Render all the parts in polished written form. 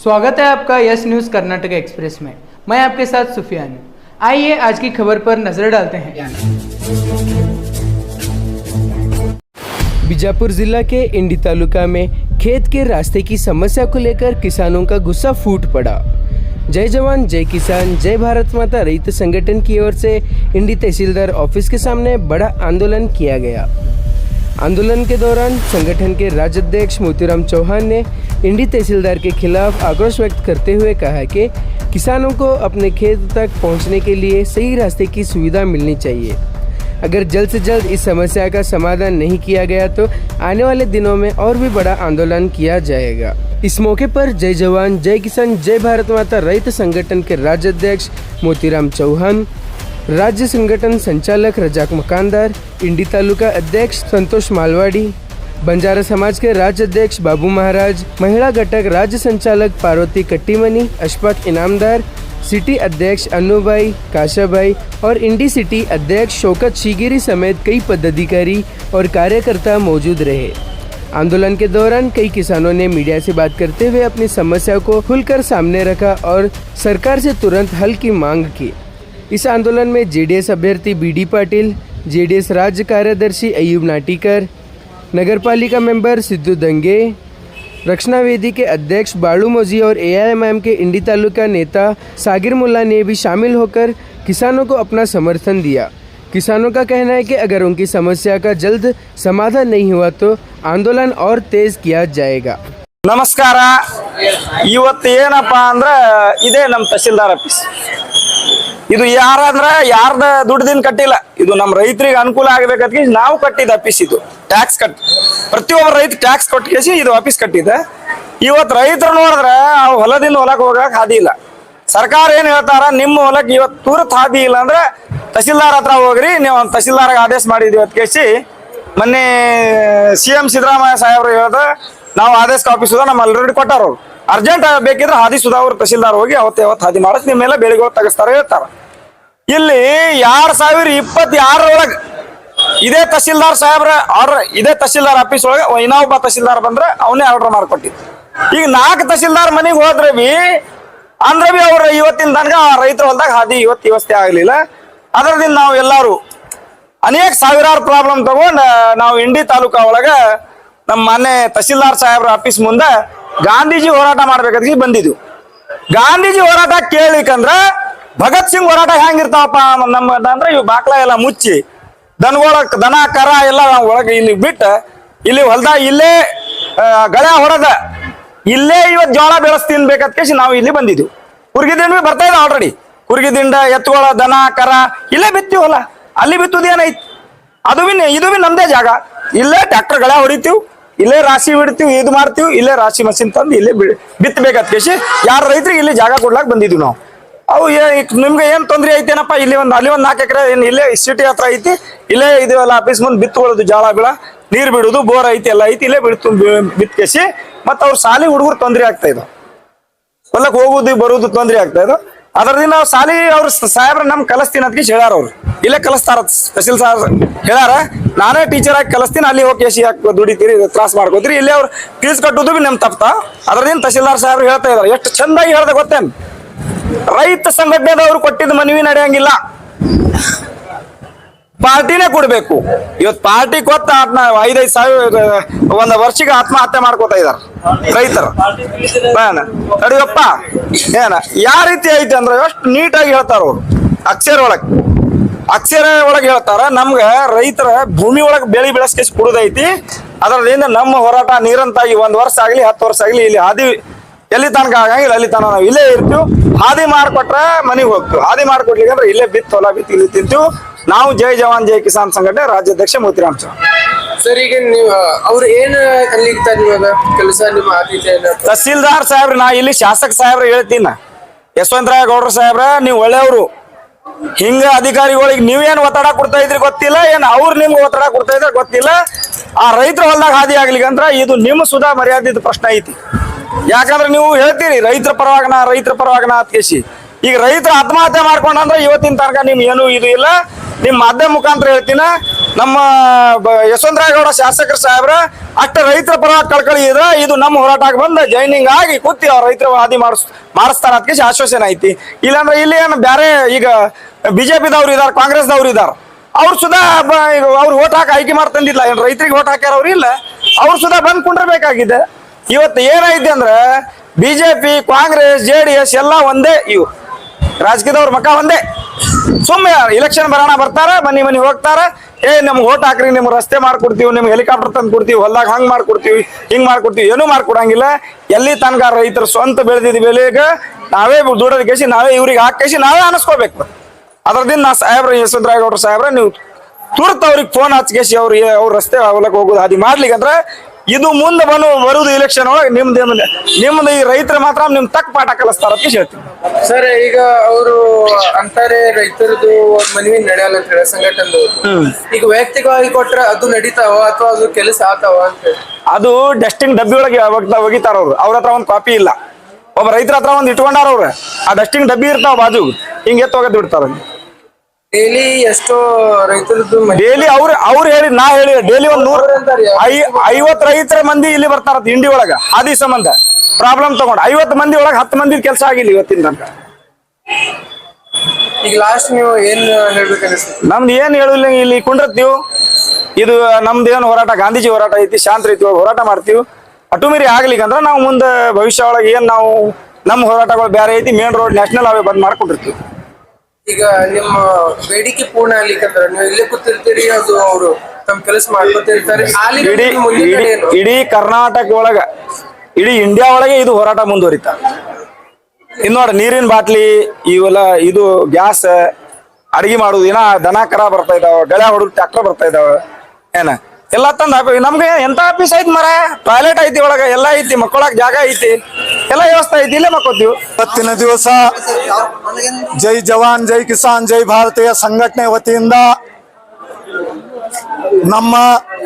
स्वागत है आपका यस न्यूज़ कर्नाटक एक्सप्रेस में। मैं आपके साथ सुफियान। आइए आज की खबर पर नजर डालते हैं। बीजापुर जिला के इंडी तालुका में खेत के रास्ते की समस्या को लेकर किसानों का गुस्सा फूट पड़ा। जय जवान जय किसान जय भारत माता रैत संगठन की ओर से इंडी तहसीलदार ऑफिस के सामने बड़ा आंदोलन किया गया। आंदोलन के दौरान संगठन के राज्य अध्यक्ष मोतीराम चौहान ने इंडी तहसीलदार के खिलाफ आक्रोश व्यक्त करते हुए कहा कि किसानों को अपने खेत तक पहुंचने के लिए सही रास्ते की सुविधा मिलनी चाहिए। अगर जल्द से जल्द इस समस्या का समाधान नहीं किया गया तो आने वाले दिनों में और भी बड़ा आंदोलन किया जाएगा। इस मौके पर जय जवान जय किसान जय भारत माता रैत संगठन के राज्य अध्यक्ष मोतीराम चौहान, राज्य संगठन संचालक रजाक मकानदार, इंडी तालुका अध्यक्ष संतोष मालवाड़ी, बंजारा समाज के राज्य अध्यक्ष बाबू महाराज, महिला घटक राज्य संचालक पार्वती कट्टीमनी, अशफाक इनामदार, सिटी अध्यक्ष अन्नूभाई काशाभाई और इंडी सिटी अध्यक्ष शौकत शिगिरी समेत कई पदाधिकारी और कार्यकर्ता मौजूद रहे। आंदोलन के दौरान कई किसानों ने मीडिया से बात करते हुए अपनी समस्या को खुलकर सामने रखा और सरकार से तुरंत हल की मांग की। इस आंदोलन में जेडीएस अभ्यर्थी बीडी पाटिल, जेडीएस राज्य कार्यदर्शी अयूब नाटीकर, नगरपालिका मेंबर सिद्धू दंगे, रक्षणा वेदी के अध्यक्ष बालू मोजी और एआईएमआईएम के इंडी तालुका नेता सागिर मुल्ला ने भी शामिल होकर किसानों को अपना समर्थन दिया। किसानों का कहना है कि अगर उनकी समस्या का जल्द समाधान नहीं हुआ तो आंदोलन और तेज किया जाएगा। नमस्कार, ಇವತ್ತೇನಪ್ಪ ಅಂದ್ರೆ ಇದೇ ನಮ್ಮ ತಹಸೀಲ್ದಾರ್ ಆಫೀಸ್। ಇದು ಯಾರಂದ್ರೆ ಯಾರ್ದ ದುಡ್ಡಿನ ಕಟ್ಟಿಲ್ಲ, ಇದು ನಮ್ಮ ರೈತರಿಗೆ ಅನುಕೂಲ ಆಗಬೇಕಂತ ನಾವು ಕಟ್ಟಿದ ಆಫೀಸ್। ಇದು ಟ್ಯಾಕ್ಸ್ ಕಟ್ಟಿ ಪ್ರತಿಯೊಬ್ಬ ರೈತ ಟ್ಯಾಕ್ಸ್ ಕೊಟ್ಟಿಸಿ ಇದು ಆಫೀಸ್ ಕಟ್ಟಿದೆ। ಇವತ್ತು ರೈತರು ನೋಡಿದ್ರೆ ಅವು ಹೊಲದಿಂದ ಹೊಲಕ್ಕೆ ಹೋಗಕ್ಕೆ ಹಾದಿ ಇಲ್ಲ। ಸರ್ಕಾರ ಏನು ಹೇಳ್ತಾರ, ನಿಮ್ಮ ಹೊಲಕ್ಕೆ ಇವತ್ತು ತುರ್ತು ಹಾದಿ ಇಲ್ಲ ಅಂದ್ರೆ ತಹಸೀಲ್ದಾರ್ ಹತ್ರ ಹೋಗ್ರಿ, ನೀವು ತಹಸೀಲ್ದಾರ್ಗೆ ಆದೇಶ ಮಾಡಿದ್ವಿ ಅಂತ ಕೇಸಿ ಮೊನ್ನೆ CM ಸಿದ್ದರಾಮಯ್ಯ ಸಾಹೇಬ್ರು ಹೇಳ್ದ, ನಾವು ಆದೇಶ ಕಾಪಿ ಸುಧಾ ನಮ್ಮ ಆಲ್ರೆಡಿ ಕೊಟ್ಟಾರ। ಅವ್ರು ಅರ್ಜೆಂಟ್ ಬೇಕಿದ್ರೆ ಹಾದಿ ಸುಧಾ ಅವ್ರು ತಹಸೀಲ್ದಾರ್ ಹೋಗಿ ಅವತ್ತು ಹಾದಿ ಮಾಡಿಸ್ ನಿಮ್ಮ ಮೇಲೆ ಬೆಳೆಗಳು ತೆಗಿಸ್ತಾರೆ ಹೇಳ್ತಾರ। ಇಲ್ಲಿ 2026 ಇದೇ ತಹಸೀಲ್ದಾರ್ ಸಾಹೇಬ್ರ ಆರ್ಡರ್, ಇದೇ ತಹಸೀಲ್ದಾರ್ ಆಫೀಸ್ ಒಳಗೆ ಇನ್ನೊಬ್ಬ ತಹಸೀಲ್ದಾರ್ ಬಂದ್ರೆ ಅವನೇ ಆರ್ಡರ್ ಮಾಡ್ಕೊಟ್ಟಿದ್ದು। ಈಗ 4 ತಹಸೀಲ್ದಾರ್ ಮನೆಗೆ ಹೋದ್ರೆ ಬಿ ಅವ್ರ ಇವತ್ತಿನ ತನಕ ರೈತರ ಹೊಲದಾಗ ಹಾದಿ ಇವತ್ತು ವ್ಯವಸ್ಥೆ ಆಗಲಿಲ್ಲ। ಅದರದಿಂದ ನಾವು ಎಲ್ಲರೂ ಅನೇಕ ಸಾವಿರಾರು ಪ್ರಾಬ್ಲಮ್ ತಗೊಂಡು ನಾವು ಇಂಡಿ ತಾಲೂಕಾ ಒಳಗ ನಮ್ಮ ಮನೆ ತಹಸೀಲ್ದಾರ್ ಸಾಹೇಬ್ರ ಆಫೀಸ್ ಮುಂದೆ ಗಾಂಧೀಜಿ ಹೋರಾಟ ಮಾಡ್ಬೇಕಂತ ಬಂದಿದ್ವಿ। ಗಾಂಧೀಜಿ ಹೋರಾಟ ಕೇಳಿಕಂದ್ರ ಭಗತ್ ಸಿಂಗ್ ಹೋರಾಟ ಹೆಂಗಿರ್ತಾವಪ್ಪ ನಮ್ಮ ಅಂದ್ರೆ ಇವು ಬಾಕ್ಲ ಎಲ್ಲ ಮುಚ್ಚಿ ದನ ಕರ ಎಲ್ಲ ಒಳಗೆ ಇಲ್ಲಿ ಬಿಟ್ಟು ಇಲ್ಲಿ ಹೊಲ್ದಾಗ ಇಲ್ಲೇ ಗಳೆ ಹೊಡೆದ ಇಲ್ಲೇ ಇವತ್ತು ಜೋಳ ಬೆಳೆಸ್ ತಿನ್ಬೇಕಂತ ಕೇಸಿ ನಾವು ಇಲ್ಲಿ ಬಂದಿದ್ವಿ। ಕುರ್ಗಿದಿಂದ ಬರ್ತಾ ಇದೆ ಆಲ್ರೆಡಿ, ಕುರ್ಗಿದಿಂದ ಎತ್ತುಗಳ ದನ ಕರ ಇಲ್ಲೇ ಬಿತ್ತೀವಲ್ಲ, ಅಲ್ಲಿ ಬಿತ್ತುದೇನೈತಿ, ಇದು ಬಿ ನಮ್ದೇ ಜಾಗ। ಇಲ್ಲೇ ಟ್ರ್ಯಾಕ್ಟರ್ ಗಳೆ ಹೊಡಿತೀವಿ, ಇಲ್ಲೇ ರಾಶಿ ಬಿಡ್ತೀವಿ, ಇದು ಮಾಡ್ತೀವಿ, ಇಲ್ಲೇ ರಾಶಿ ಮಷಿನ್ ತಂದು ಇಲ್ಲೇ ಬಿತ್ತಬೇಕಂತ ಕೇಸಿ ಯಾರ ರೈತರಿಗೆ ಇಲ್ಲಿ ಜಾಗ ಕೊಡ್ಲಾಕ್ ಬಂದಿದ್ವಿ ನಾವು। ಅವು ನಿಮ್ಗೆ ಏನ್ ತೊಂದ್ರೆ ಐತೇನಪ್ಪ, ಇಲ್ಲಿ ಅಲ್ಲಿ ಒಂದು 4 ಎಕರೆ ಇಲ್ಲೇ ಸಿಟಿ ಹತ್ರ ಐತಿ, ಇಲ್ಲೇ ಇದೆಲ್ಲ ಆಫೀಸ್ ಮುಂದೆ ಬಿತ್ತುಕೊಳ್ಳೋದು, ಜಾಳ ಬೀಳ ನೀರ್ ಬಿಡುದು, ಬೋರ್ ಐತಿ ಎಲ್ಲ ಐತಿ, ಇಲ್ಲೇ ಬಿತ್ಕೇಸಿ ಮತ್ತ ಅವ್ರ ಶಾಲಿ ಹುಡುಗರು ತೊಂದ್ರೆ ಆಗ್ತಾ ಇದ್ದು, ಹೊಲಕ್ ಹೋಗುದು ಬರುದು ತೊಂದ್ರೆ ಆಗ್ತಾ ಇದ್ದು। ಅದರದಿಂದ ನಾವು ಶಾಲಿ ಅವ್ರ ಸಾಹೇಬ್ರ ನಮ್ ಕಲಿಸ್ತೀನಿ ಅಂತ ಹೇಳ್ಯಾರ, ಅವ್ರು ಇಲ್ಲೇ ಕಲಿಸ್ತಾರ ತಹಸೀಲ್ ಸಾಹೇಬ್ ಹೇಳ್ಯಾರ, ನಾನೇ ಟೀಚರ್ ಆಗಿ ಕಲಿಸ್ತೀನಿ, ಅಲ್ಲಿ ಹೋಗಿ ಕೇಸಿ ಯಾಕೆ ದುಡಿತೀರಿ ಕ್ಲಾಸ್ ಮಾಡ್ಕೋತೀರಿ, ಇಲ್ಲೇ ಅವ್ರು ಫೀಸ್ ಕಟ್ಟುದು ಬಿ ನಮ್ ತಪ್ಪ। ಅದರದಿಂದ ತಹಸೀಲ್ದಾರ್ ಸಾಹೇಬ್ರು ಹೇಳ್ತಾ ಇದಾರೆ, ಎಷ್ಟು ಚಂದಾಗಿ ಹೇಳ್ದೆ ಗೊತ್ತೇನ್, ರೈತ ಸಂಘಟನೆದವ್ರು ಕೊಟ್ಟಿದ್ದ ಮನವಿ ನಡೆಯಂಗಿಲ್ಲ, ಪಾರ್ಟಿನೇ ಕೊಡ್ಬೇಕು। ಇವತ್ತು ಪಾರ್ಟಿ ಕೊತ್ತ 5-5 ಸಾವಿರ ಒಂದು ವರ್ಷಕ್ಕೆ ಆತ್ಮಹತ್ಯೆ ಮಾಡ್ಕೋತಾ ಇದಾರ ರೈತರು। ನಡಿಯಪ್ಪ ಏನ ಯಾವ ರೀತಿ ಐತಿ ಅಂದ್ರೆ ಎಷ್ಟು ನೀಟಾಗಿ ಹೇಳ್ತಾರ ಅವ್ರು, ಅಕ್ಷರ ಒಳಗೆ ಹೇಳ್ತಾರ, ನಮ್ಗ ರೈತರ ಭೂಮಿ ಒಳಗೆ ಬೆಳಿ ಬೆಳೆಸ್ಕೇಸಿ ಕೊಡುದೈತಿ। ಅದರಿಂದ ನಮ್ಮ ಹೋರಾಟ ನಿರಂತರಾಗಿ 1 ವರ್ಷ ಆಗ್ಲಿ 10 ವರ್ಷ ಆಗ್ಲಿ ಇಲ್ಲಿ ಹಾದಿ ಎಲ್ಲಿ ತನಕ ಆಗಂಗಿಲ್ಲ, ಅಲ್ಲಿ ತನಕ ನಾವು ಇಲ್ಲೇ ಇರ್ತೀವಿ। ಹಾದಿ ಮಾಡ್ಕೊಟ್ರೆ ಮನೆಗೆ ಹೋಗ್ತೀವಿ, ಹಾದಿ ಮಾಡ್ಕೊಡ್ಲಿಕ್ಕೆ ಅಂದ್ರೆ ಇಲ್ಲೇ ಹೊಲ ಬಿತ್ತು ಇಲ್ಲಿ ತಿಂತೀವಿ ನಾವು। ಜೈ ಜವಾನ್ ಜೈ ಕಿಸಾನ್ ಸಂಘಟನೆ ರಾಜ್ಯಾಧ್ಯಕ್ಷ ಮೋತಿರಾಮ್ ಚೌಹಾನ್ ಸರ್। ಈಗ ನೀವು ಅವ್ರು ಏನ್ ಕಲಿತಾರೆ ಇವಾಗ ಕೆಲಸ ನಿಮ್ಮ ಆದ್ಯತೆ? ತಹಸೀಲ್ದಾರ್ ಸಾಹೇಬ್ರ, ನಾ ಇಲ್ಲಿ ಶಾಸಕ ಸಾಹೇಬ್ರ ಹೇಳ್ತೀನಿ, ಯಶವಂತರಾಯ ಗೌಡ್ರ ಸಾಹೇಬ್ರ ನೀವು ಒಳ್ಳೆಯವರು, ಹಿಂಗ ಅಧಿಕಾರಿಗಳಿಗೆ ನೀವೇನ್ ಒತ್ತಡ ಕೊಡ್ತಾ ಇದ್ರಿ ಗೊತ್ತಿಲ್ಲ, ಏನ್ ಅವ್ರು ನಿಮ್ಗೆ ಒತ್ತಡ ಕೊಡ್ತಾ ಇದ್ರೆ ಗೊತ್ತಿಲ್ಲ। ಆ ರೈತರ ಹೊಲದಾಗ ಹಾದಿ ಆಗ್ಲಿಕ್ಕಂದ್ರ ಇದು ನಿಮ್ಮ ಸುಧಾ ಮರ್ಯಾದಿದ ಪ್ರಶ್ನೆ ಐತಿ। ಯಾಕಂದ್ರೆ ನೀವು ಹೇಳ್ತೀರಿ ರೈತರ ಪರವಾಗನ ಅಂತ ಕೇಸಿ, ಈಗ ರೈತರ ಆತ್ಮಹತ್ಯೆ ಮಾಡ್ಕೊಂಡ್ರೆ ಇವತ್ತಿನ ತನಕ ನಿಮ್ ಏನು ಇದು ಇಲ್ಲ। ನಿಮ್ಮ ಮಾಧ್ಯಮ ಮುಖಾಂತರ ಹೇಳ್ತೀನ, ನಮ್ಮ ಯಶವಂತರಾಯಗೌಡ ಶಾಸಕರ ಸಾಹೇಬ್ರ ಅಷ್ಟ ರೈತರ ಪರ ಕಳ್ಕಳಿ ಇದ್ರ ಇದು ನಮ್ಮ ಹೋರಾಟಕ್ಕೆ ಬಂದ ಜಾಯ್ನಿಂಗ್ ಆಗಿ ಕೂತಿ ಅವ್ರ ರೈತರ ವಾದಿ ಮಾಡಿಸ್ತಾರ ಅದಕ್ಕೆ ಆಶ್ವಾಸನೆ ಐತಿ. ಇಲ್ಲಾಂದ್ರೆ ಇಲ್ಲಿ ಏನು ಬೇರೆ ಈಗ ಬಿಜೆಪಿದವ್ರು ಇದಾರ, ಕಾಂಗ್ರೆಸ್ದವ್ರು ಇದಾರ, ಅವ್ರು ಸುಧಾ ಅವ್ರು ಓಟ್ ಹಾಕಿ ಆಯ್ಕೆ ಮಾಡ್ತಂದಿಲ್ಲ, ಏನ್ ರೈತರಿಗೆ ಓಟ್ ಹಾಕ್ಯಾರ ಅವ್ರು ಇಲ್ಲ, ಅವ್ರು ಸುಧಾ ಬಂದ್ ಕುಂಡಿರ್ಬೇಕಾಗಿದೆ. ಇವತ್ತು ಏನೈತಿ ಅಂದ್ರೆ ಬಿಜೆಪಿ, ಕಾಂಗ್ರೆಸ್, JDS ಎಲ್ಲ ಒಂದೇ, ಇವು ರಾಜಕೀಯದವ್ರ ಮಕ್ಕ ಒಂದೇ. ಸುಮ್ಮನೆ ಇಲೆಕ್ಷನ್ ಬರೋಣ ಬರ್ತಾರ, ಮನಿ ಹೋಗ್ತಾರ, ನಮ್ಗೆ ಓಟ್ ಹಾಕ್ರಿ, ನಿಮ್ಗೆ ರಸ್ತೆ ಮಾಡ್ಕೊಡ್ತೀವಿ, ನಿಮ್ಗೆ ಹೆಲಿಕಾಪ್ಟರ್ ತಂದು ಕೊಡ್ತೀವಿ, ಹೊಲ್ದಾಗ ಹಂಗ್ ಮಾಡ್ಕೊಡ್ತೀವಿ, ಹಿಂಗ್ ಮಾಡ್ಕೊಡ್ತೀವಿ, ಏನೂ ಮಾಡ್ಕೊಡಂಗಿಲ್ಲ. ಎಲ್ಲಿ ತನಕ ರೈತರು ಸ್ವಂತ ಬೆಳೆದಿದ್ದ ಬೆಲೆಗೆ ನಾವೇ ದುಡೋದ್ ಕೇಸಿ ನಾವೇ ಇವ್ರಿಗೆ ಹಾಕೇಸಿ ನಾವೇ ಅನಿಸ್ಕೋಬೇಕು. ಅದ್ರದಿಂದ ನಾ ಸಾಹೇಬ್ರ ಯಶವಂತರಾಯಗೌಡ್ರ ಸಾಹೇಬ್ರ ನೀವು ತುರ್ತು ಅವ್ರಿಗೆ ಫೋನ್ ಹಚ್ಕೇಸಿ ಅವ್ರ ರಸ್ತೆ ಹೊಲಕ್ಕೆ ಹೋಗೋದು ಹಾದಿ ಮಾಡ್ಲಿಕ್ಕಂದ್ರೆ ಇದು ಮುಂದೆ ಬರುವುದು ಇಲೆಕ್ಷನ್ ಒಳಗೆ ನಿಮ್ದು ಈ ರೈತರ ಮಾತ್ರ ನಿಮ್ ತಕ್ಕ ಪಾಠ ಕಲಿಸ್ತಾರ ಅಂತ ಹೇಳ್ತೀನಿ. ಸರ್, ಈಗ ಅವರು ಅಂತಾರೆ ರೈತರದು ಮನವಿ ನಡೆಯಲ್ಲ ಅಂತ ಹೇಳಿ ಸಂಘಟನೆದವ್ರು. ಈಗ ವೈಯಕ್ತಿಕವಾಗಿ ಕೊಟ್ರೆ ಅದು ನಡೀತಾವ ಅಥವಾ ಅದು ಕೆಲಸ ಆತಾವ ಅಂತ ಹೇಳಿ? ಅದು ಡಸ್ಟಿಂಗ್ ಡಬ್ಬಿ ಒಳಗೆ ಒಗಿತಾರ ಅವ್ರ ಹತ್ರ ಒಂದ್ ಕಾಪಿ ಇಲ್ಲ, ಒಬ್ಬ ರೈತರ ಹತ್ರ ಒಂದ್ ಇಟ್ಕೊಂಡಾರ ಅವ್ರ. ಆ ಡಸ್ಟಿಂಗ್ ಡಬ್ಬಿ ಇರ್ತಾವ ಬಾಜು, ಹಿಂಗೆ ಎತ್ತೋಗದ್ ಬಿಡ್ತಾರ. ಡೈಲಿ ಎಷ್ಟೋ ರೈತರದ್ದು ಡೈಲಿ ಅವ್ರು ಹೇಳಿ ನಾ ಹೇಳಿ ಡೈಲಿ ಒಂದ್ 150 ರೈತರ ಮಂದಿ ಇಲ್ಲಿ ಬರ್ತಾರ ಇಂಡಿ ಒಳಗ ಹಾದಿ ಸಂಬಂಧ ಪ್ರಾಬ್ಲಮ್ ತಗೊಂಡ್ 50 ಮಂದಿ ಒಳಗ 10 ಮಂದಿ ಕೆಲಸ ಆಗಿಲ್ಲ ಇವತ್ತಿನ ತನಕ. ಈಗ ಲಾಸ್ಟ್ ನೀವು ಏನ್ ಹೇಳ್ಬೇಕನ್ನಿಸ್ತದೆ? ನಮ್ದು ಏನ್ ಹೇಳಿಲ್ಲ, ಇಲ್ಲಿ ಕುಂಡಿರ್ತೀವಿ. ಇದು ನಮ್ದು ಏನು ಹೋರಾಟ, ಗಾಂಧೀಜಿ ಹೋರಾಟ ಐತಿ, ಶಾಂತ ರೀತಿ ಹೋರಾಟ ಮಾಡ್ತೀವಿ. ಅಟುಮಿರಿ ಆಗ್ಲಿಕ್ಕಂದ್ರ ನಾವು ಮುಂದೆ ಭವಿಷ್ಯ ಒಳಗೆ ಏನ್ ನಾವು ನಮ್ಮ ಹೋರಾಟಗಳು ಬೇರೆ ಐತಿ, ಮೇನ್ ರೋಡ್ ನ್ಯಾಷನಲ್ ಹೈವೇ ಬಂದ್ ಮಾಡ್ಕೊಂಡಿರ್ತೀವಿ. ಈಗ ನಿಮ್ಮ ಬೇಡಿಕೆ ಪೂರ್ಣ ಆಗ್ಲಿಕ್ಕಂದ್ರ ನೀವು ಇಲ್ಲೇ ಕೂತಿರ್ತೀರಿ, ಅದು ಅವರು ತಮ್ಮ ಕೆಲಸ ಮಾಡ್ಕೊತಿರ್ತಾರೆ. ಇಡೀ ಕರ್ನಾಟಕ ಒಳಗ, ಇಡೀ ಇಂಡಿಯಾ ಒಳಗೆ ಇದು ಹೋರಾಟ ಮುಂದುವರಿತ. ಇನ್ ನೋಡ್ರಿ, ನೀರಿನ ಬಾಟ್ಲಿ ಇವೆಲ್ಲ, ಇದು ಗ್ಯಾಸ್, ಅಡಿಗೆ ಮಾಡುದು, ಏನ ದನ ಕರ ಬರ್ತಾ ಇದಾವ, ಗಳೆ ಹೊಡಕ್ ಟ್ರ್ಯಾಕ್ಟರ್ ಬರ್ತಾ ಇದಾವ, ಏನ ಎಲ್ಲ ತಂದ ನಮ್ಗೆ ಎಂತ ಆಫೀಸ್ ಐತಿ ಮರ, ಟಾಯ್ಲೆಟ್ ಐತಿ ಒಳಗ, ಎಲ್ಲ ಐತಿ, ಮಕ್ಕಳಕ್ ಜಾಗ ಐತಿ, ಎಲ್ಲ ವ್ಯವಸ್ಥೆ ಐತಿ, ಇಲ್ಲೇ ಮಕ್ಕೋತೀವಿ. ಇವತ್ತಿನ ದಿವಸ ಜೈ ಜವಾನ್ ಜೈ ಕಿಸಾನ್ ಜೈ ಭಾರತೀಯ ಸಂಘಟನೆ ವತಿಯಿಂದ ನಮ್ಮ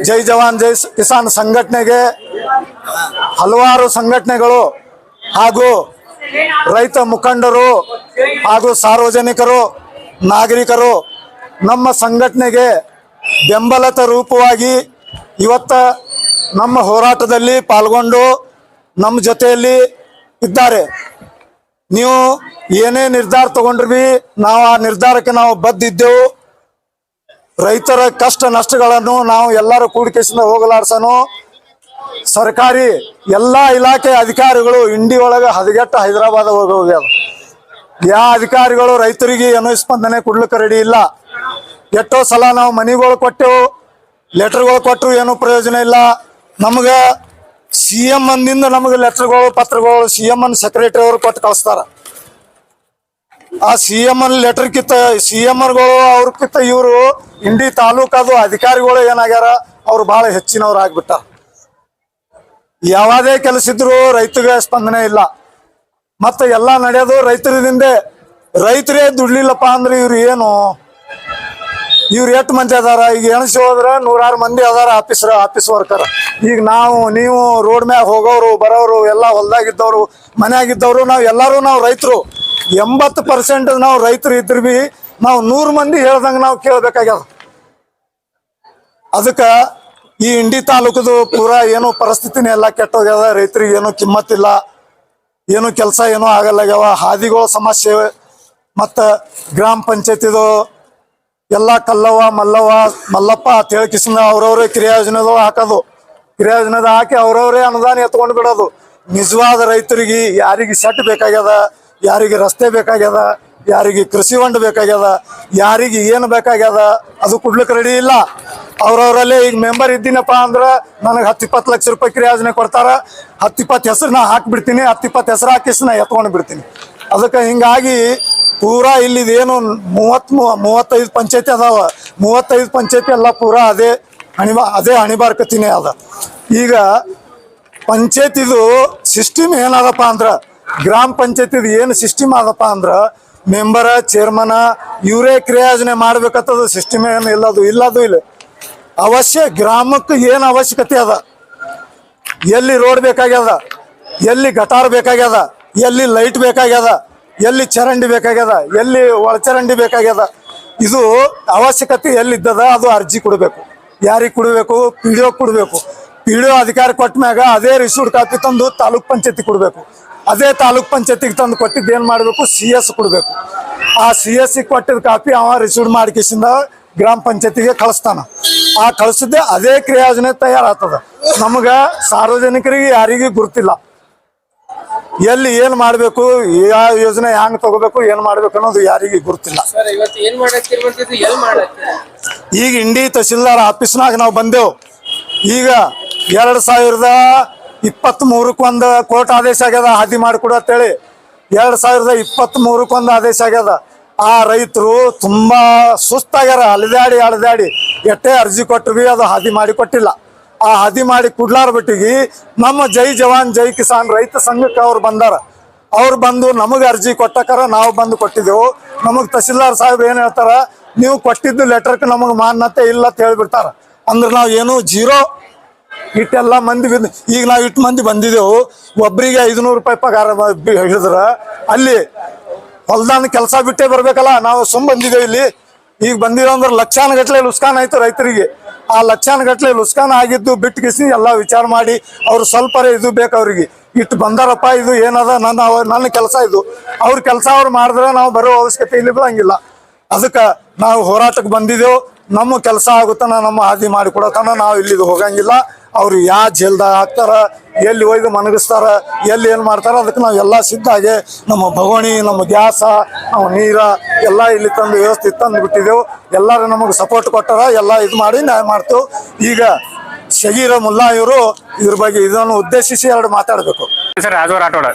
ಜೈ ಜವಾನ್ ಜೈ ಕಿಸಾನ್ ಸಂಘಟನೆಗೆ ಹಲವಾರು ಸಂಘಟನೆಗಳು ಹಾಗೂ ರೈತ ಮುಖಂಡರು ಹಾಗೂ ಸಾರ್ವಜನಿಕರು, ನಾಗರಿಕರು ನಮ್ಮ ಸಂಘಟನೆಗೆ ಬೆಂಬಲತ ರೂಪವಾಗಿ ಇವತ್ತ ನಮ್ಮ ಹೋರಾಟದಲ್ಲಿ ಪಾಲ್ಗೊಂಡು ನಮ್ಮ ಜೊತೆಯಲ್ಲಿ ಇದ್ದಾರೆ. ನೀವು ಏನೇ ನಿರ್ಧಾರ ತಗೊಂಡ್ರಿ, ನಾವು ಆ ನಿರ್ಧಾರಕ್ಕೆ ನಾವು ಬದ್ಧಿದ್ದೆವು. ರೈತರ ಕಷ್ಟ ನಷ್ಟಗಳನ್ನು ನಾವು ಎಲ್ಲರೂ ಕೂಡಿಕೆಸಿಂದ ಹೋಗಲಾಡ್ಸನು. ಸರ್ಕಾರಿ ಎಲ್ಲ ಇಲಾಖೆ ಅಧಿಕಾರಿಗಳು ಇಂಡಿ ಒಳಗೆ ಹದಗೆಟ್ಟ ಹೈದರಾಬಾದ್ ಹೋಗ್ಯಾವ. ಯಾವ ಅಧಿಕಾರಿಗಳು ರೈತರಿಗೆ ಏನೋ ಸ್ಪಂದನೆ ಕೊಡ್ಲಿಕ್ಕೆ ರೆಡಿ ಇಲ್ಲ. ಎಷ್ಟೋ ಸಲ ನಾವು ಮನೆಗಳು ಕೊಟ್ಟೆವು, ಲೆಟರ್ಗಳು ಕೊಟ್ಟರು, ಏನೂ ಪ್ರಯೋಜನ ಇಲ್ಲ. ನಮ್ಗೆ CM ಅಂದಿಂದ ನಮಗೆ ಲೆಟರ್ಗಳು ಪತ್ರಗಳು CM ಸೆಕ್ರೆಟರಿ ಅವರು ಕೊಟ್ಟು ಕಳಿಸ್ತಾರ. ಆ CM ಲೆಟರ್ಕಿಂತ CMಗಳು ಅವ್ರಕ್ಕಿಂತ ಇವರು ಇಂಡಿ ತಾಲೂಕದು ಅಧಿಕಾರಿಗಳು ಏನಾಗ್ಯಾರ, ಅವ್ರು ಬಹಳ ಹೆಚ್ಚಿನವ್ರು ಆಗ್ಬಿಟ್ಟಾರ. ಯಾವುದೇ ಕೆಲಸ ಇದ್ರು ರೈತರಿಗೆ ಸ್ಪಂದನೆ ಇಲ್ಲ. ಮತ್ತೆ ಎಲ್ಲ ನಡೆಯೋದು ರೈತರದಿಂದ. ರೈತರೇ ದುಡ್ಲಿಲ್ಲಪ್ಪ ಅಂದ್ರೆ ಇವ್ರು ಏನು, ಇವ್ರು ಎಷ್ಟು ಮಂದಿ ಅದಾರ? ಈಗ ಎಣಸಿ ಹೋದ್ರೆ 106 ಮಂದಿ ಅದಾರ ಆಫೀಸ್ ವರ್ಕರ್. ಈಗ ನೀವು ರೋಡ್ ಮ್ಯಾಗ ಹೋಗೋರು ಬರೋರು ಎಲ್ಲ ಹೊಲ್ದಾಗಿದ್ದವ್ರು ಮನ್ಯಾಗಿದ್ದವ್ರು ನಾವು ರೈತರು. 80% ನಾವು ರೈತರು ಇದ್ರ ಬಿ ನಾವು 100 ಮಂದಿ ಹೇಳ್ದಂಗ ನಾವು ಕೇಳ್ಬೇಕಾಗ್ಯದ. ಅದಕ್ಕೆ ಈ ಇಂಡಿ ತಾಲೂಕದು ಪೂರಾ ಏನು ಪರಿಸ್ಥಿತಿನೇ ಎಲ್ಲ ಕೆಟ್ಟೋಗ್ಯದ. ರೈತರಿಗೆ ಏನು ಕಿಮ್ಮತ್ತಿಲ್ಲ, ಏನು ಕೆಲಸ ಏನೂ ಆಗಲ್ಲಾಗ್ಯಾವ. ಹಾದಿಗಳ ಸಮಸ್ಯೆ, ಮತ್ತು ಗ್ರಾಮ ಪಂಚಾಯತಿದು ಎಲ್ಲ ಕಲ್ಲವ್ವ ಮಲ್ಲಪ್ಪ ಅಂತ ಹೇಳಿ ಕಿಸಿನ ಅವ್ರವ್ರೇ ಕ್ರಿಯಾಯೋಜನೆದವ ಹಾಕೋದು. ಕ್ರಿಯಾಯೋಜನೆದ ಹಾಕಿ ಅವ್ರವ್ರೇ ಅನುದಾನ ಎತ್ಕೊಂಡು ಬಿಡೋದು. ನಿಜವಾದ ರೈತರಿಗೆ ಯಾರಿಗೆ ಸೆಟ್ ಬೇಕಾಗ್ಯದ, ಯಾರಿಗೆ ರಸ್ತೆ ಬೇಕಾಗ್ಯದ, ಯಾರಿಗೆ ಕೃಷಿ ಹೊಂಡ ಬೇಕಾಗ್ಯದ, ಯಾರಿಗೆ ಏನು ಬೇಕಾಗ್ಯದ ಅದು ಕೊಡ್ಲಿಕ್ಕೆ ರೆಡಿ ಇಲ್ಲ. ಅವ್ರವರಲ್ಲೇ ಈಗ ಮೆಂಬರ್ ಇದ್ದೀನಪ್ಪ ಅಂದ್ರೆ ನನಗೆ 10-20 ಲಕ್ಷ ರೂಪಾಯಿ ಕ್ರಿಯಾಯೋಜನೆ ಕೊಡ್ತಾರ. 10-20 ಹೆಸರು ನಾ ಹಾಕಿಬಿಡ್ತೀನಿ, 10-20 ಹೆಸರು ಹಾಕಿಸಿ ನಾ ಎತ್ಕೊಂಡು ಬಿಡ್ತೀನಿ. ಅದಕ್ಕೆ ಹಿಂಗಾಗಿ ಪೂರಾ ಇಲ್ಲಿದೇನು 35 ಪಂಚಾಯತಿ ಅದಾವ. 35 ಪಂಚಾಯತಿ ಎಲ್ಲ ಪೂರಾ ಅದೇ ಹಣಿಬಾರ್ಕತಿನೇ ಅದ. ಈಗ ಪಂಚಾಯತಿದು ಸಿಸ್ಟಮ್ ಏನದಪ್ಪ ಅಂದ್ರೆ, ಗ್ರಾಮ ಪಂಚಾಯತಿದು ಏನು ಸಿಸ್ಟಮ್ ಅದಪ್ಪ ಅಂದ್ರೆ, ಮೆಂಬರ ಚೇರ್ಮನ ಇವರೇ ಕ್ರಿಯಾಯೋಜನೆ ಮಾಡ್ಬೇಕಂತದ ಸಿಸ್ಟಮ್ ಏನು ಇಲ್ಲದು ಇಲ್ಲ. ಅವಶ್ಯ ಗ್ರಾಮಕ್ಕೆ ಏನು ಅವಶ್ಯಕತೆ ಅದ, ಎಲ್ಲಿ ರೋಡ್ ಬೇಕಾಗ್ಯದ, ಎಲ್ಲಿ ಗಟಾರ್ ಬೇಕಾಗ್ಯದ, ಎಲ್ಲಿ ಲೈಟ್ ಬೇಕಾಗ್ಯದ, ಎಲ್ಲಿ ಚರಂಡಿ ಬೇಕಾಗ್ಯದ, ಎಲ್ಲಿ ಒಳಚರಂಡಿ ಬೇಕಾಗ್ಯದ, ಇದು ಅವಶ್ಯಕತೆ ಎಲ್ಲಿದ್ದದ ಅದು ಅರ್ಜಿ ಕೊಡಬೇಕು. ಯಾರಿಗೆ ಕೊಡಬೇಕು? PDO ಕೊಡಬೇಕು. PDO ಅಧಿಕಾರ ಕೊಟ್ಟ ಮ್ಯಾಗ ಅದೇ ರಿಸೀವ್ಡ್ ಕಾಪಿ ತಂದು ತಾಲೂಕ್ ಪಂಚಾಯತಿ ಕೊಡಬೇಕು. ಅದೇ ತಾಲೂಕ್ ಪಂಚಾಯತಿಗೆ ತಂದು ಕೊಟ್ಟಿದ್ದು ಏನ್ ಮಾಡಬೇಕು? CS ಕೊಡಬೇಕು. ಆ CS ಕೊಟ್ಟಿದ್ದ ಕಾಪಿ ಅವ ರಿಸೀವ್ಡ್ ಮಾಡಿಕೆಸಿಂದ ಗ್ರಾಮ ಪಂಚಾಯತಿಗೆ ಕಳಿಸ್ತಾನ. ಆ ಕಳಿಸಿದ್ದೆ ಅದೇ ಕ್ರಿಯಾಯೋಜನೆ ತಯಾರಾಗ್ತದ. ನಮಗ ಸಾರ್ವಜನಿಕರಿಗೆ ಯಾರಿಗೂ ಗುರುತಿಲ್ಲ, ಎಲ್ಲಿ ಏನ್ ಮಾಡ್ಬೇಕು, ಯಾವ ಯೋಜನೆ ಹ್ಯಾಂಗ್ ತಗೋಬೇಕು, ಏನ್ ಮಾಡ್ಬೇಕು ಅನ್ನೋದು ಯಾರಿಗೂ ಗುರುತಿಲ್ಲ. ಸರ್ ಇವತ್ತು ಏನ್ ಮಾಡಕ್ಕೆ ಎಲ್ ಮಾಡಕ್ಕೆ? ಈಗ ಇಂಡಿ ತಹಸೀಲ್ದಾರ್ ಆಫೀಸ್ನಾಗ ನಾವು ಬಂದೆವು. ಈಗ 2023 ಒಂದು ಕೋರ್ಟ್ ಆದೇಶ ಆಗ್ಯದ ಹಾದಿ ಮಾಡಿಕೊಡು ಅಂತೇಳಿ. 2023 ಆದೇಶ ಆಗ್ಯದ. ಆ ರೈತರು ತುಂಬಾ ಸುಸ್ತಾಗ್ಯಾರ, ಅಲೆದಾಡಿ ಎಷ್ಟೇ ಅರ್ಜಿ ಕೊಟ್ಟರು ಬಿ ಅದು ಹಾದಿ ಮಾಡಿ ಕೊಟ್ಟಿಲ್ಲ. ಆ ಹಾದಿ ಮಾಡಿ ಕುಡ್ಲಾರ ಬಿಟ್ಟಿಗೆ ನಮ್ಮ ಜೈ ಜವಾನ್ ಜೈ ಕಿಸಾನ್ ರೈತ ಸಂಘಕ್ಕೆ ಅವ್ರು ಬಂದಾರ. ಅವ್ರು ಬಂದು ನಮಗೆ ಅರ್ಜಿ ಕೊಟ್ಟಕಾರ ನಾವು ಬಂದು ಕೊಟ್ಟಿದ್ದೆವು. ನಮಗ್ ತಹಸೀಲ್ದಾರ್ ಸಾಹೇಬ್ ಏನ್ ಹೇಳ್ತಾರ, ನೀವು ಕೊಟ್ಟಿದ್ದು ಲೆಟರ್ಗೆ ನಮಗೆ ಮಾನ್ಯತೆ ಇಲ್ಲ ಅಂತ ಹೇಳ್ಬಿಡ್ತಾರ. ಅಂದ್ರೆ ನಾವು ಏನು ಜೀರೋ. ಇಟ್ಟೆಲ್ಲ ಮಂದಿ ಈಗ ನಾವು ಇಟ್ಟು ಮಂದಿ ಬಂದಿದ್ದೆವು. ಒಬ್ಬರಿಗೆ 500 ರೂಪಾಯಿ ಪಗಾರ ಹೇಳಿದ್ರ ಅಲ್ಲಿ ಹೊಲ್ದಾನ ಕೆಲಸ ಬಿಟ್ಟೇ ಬರ್ಬೇಕಲ್ಲ. ನಾವು ಬಂದಿದ್ದೇವೆ ಇಲ್ಲಿ. ಈಗ ಬಂದಿರೋ ಅಂದ್ರೆ ಲಕ್ಷಾನುಗಟ್ಲೆ ಲುಸ್ಕಾನ್ ಆಯ್ತು ರೈತರಿಗೆ. ಆ ಲಕ್ಷಾನುಗಟ್ಲೆ ಲುಸ್ಕಾನ್ ಆಗಿದ್ದು ಬಿಟ್ಟು ಎಲ್ಲ ವಿಚಾರ ಮಾಡಿ ಅವ್ರು ಸ್ವಲ್ಪ ಇದು ಬೇಕು ಅವ್ರಿಗೆ. ಇಟ್ಟು ಬಂದಾರಪ್ಪ, ಇದು ಏನದ ನನ್ನ ಕೆಲಸ, ಇದು ಅವ್ರ ಕೆಲಸ ಅವ್ರು ಮಾಡಿದ್ರೆ ನಾವು ಬರೋ ಅವಶ್ಯಕತೆ ಇಲ್ಲಿ ಬರಂಗಿಲ್ಲ. ಅದಕ್ಕೆ ನಾವು ಹೋರಾಟಕ್ಕೆ ಬಂದಿದ್ದೆವು. ನಮ್ಮ ಕೆಲಸ ಆಗುತ್ತಾನ, ನಮ್ಮ ಹಾದಿ ಮಾಡಿ ಕೊಡತನ ನಾವು ಇಲ್ಲಿದು ಹೋಗಂಗಿಲ್ಲ. ಅವ್ರು ಯಾವ ಜೈಲ್ದಾಗ ಹಾಕ್ತಾರ, ಎಲ್ಲಿ ಒಯ್ದು ಮನಗಿಸ್ತಾರ, ಎಲ್ಲಿ ಏನು ಮಾಡ್ತಾರ, ಅದಕ್ಕೆ ನಾವು ಎಲ್ಲ ಸಿದ್ಧಾಗೆ ನಮ್ಮ ಭಗೋಣಿ, ನಮ್ಮ ಗ್ಯಾಸ, ನಾವು ನೀರ ಎಲ್ಲ ಇಲ್ಲಿ ತಂದು ವ್ಯವಸ್ಥೆ ತಂದು ಬಿಟ್ಟಿದ್ದೆವು. ಎಲ್ಲರೂ ನಮಗೆ ಸಪೋರ್ಟ್ ಕೊಟ್ಟಾರ, ಎಲ್ಲ ಇದು ಮಾಡಿ ನ್ಯಾಯ ಮಾಡ್ತೇವೆ. ಈಗ ಶಗೀರ ಮುಲ್ಲಾ ಇವರು ಇದ್ರ ಬಗ್ಗೆ ಇದನ್ನು ಉದ್ದೇಶಿಸಿ 2 ಮಾತಾಡಬೇಕು. ಸರ್ ರಾಜು ರಾಠೋಡ,